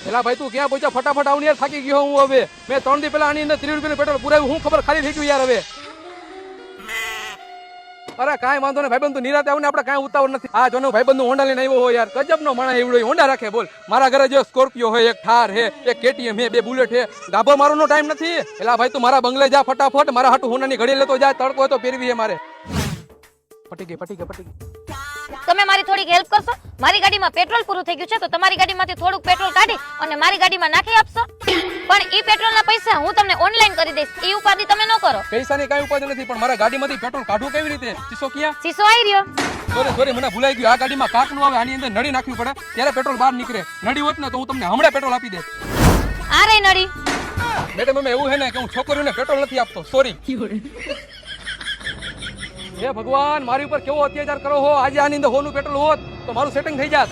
એલા ભાઈ તું ક્યાં પહોંચ્યા? ફટાફટ આવ ને યાર, થાકી ગયો હું હવે. મેં 3 દી પહેલા આની અંદર 30 રૂપિયાનું પેટ્રોલ પુરાવ્યું, હું ખબર ખાલી થઈ ગયું યાર હવે. અરે કાંઈ વાંધો નહીં ભાઈબંધ, તું નિરાતે આવીને આપણે કાંઈ ઉતાવળ નથી. આ જોનો ભાઈબંધ હોન્ડા લઈને આવ્યો હોય યાર, ગજબનો માણસ એવડો હોન્ડા રાખે બોલ. મારા ઘરે જો સ્કોર્પિયો હોય, એક થાર હે, એક કેટીએમ હે, 2 બુલેટ હે. ગાભો મારવાનો ટાઈમ નથી. એલા ભાઈ તું મારા બંગલે જા ફટાફટ, મારા હાટુ હોન્ડાની ઘડી લેતો જા, તડકો હોય તો પહેરવી હે મારે. પટી ગઈ. તમે મારી થોડીક હેલ્પ કરશો? મારી ગાડીમાં પેટ્રોલ પૂરું થઈ ગયું છે તો તમારી ગાડીમાંથી થોડુંક પેટ્રોલ કાઢી અને મારી ગાડીમાં નાખી આપશો? પણ ઈ પેટ્રોલના પૈસા હું તમને ઓનલાઈન કરી દઈશ, ઈ ઉપાધિ તમે ન કરો. પૈસાની કાંઈ ઉપાધિ નથી, પણ મારા ગાડીમાંથી પેટ્રોલ કાઢવું કેવી રીતે? શીશો ક્યાં? શીશો આવી રહ્યો. સોરી મને ભૂલાઈ ગયું. આ ગાડીમાં કાક નું આવે, આની અંદર નળી નાખવી પડે ત્યારે પેટ્રોલ બહાર નીકળે. નળી હોત ને તો હું તમને હમણાં પેટ્રોલ આપી દે. આ રહી નળી. મેડમ અમે એવું હે ને કે હું છોકરીઓને પેટ્રોલ નથી આપતો, સોરી. હે ભગવાન, મારી ઉપર કેવો અત્યાચાર કરો હો. આજે આની અંદર હોનું પેટ્રોલ હોત તો મારું સેટિંગ થઈ જાત.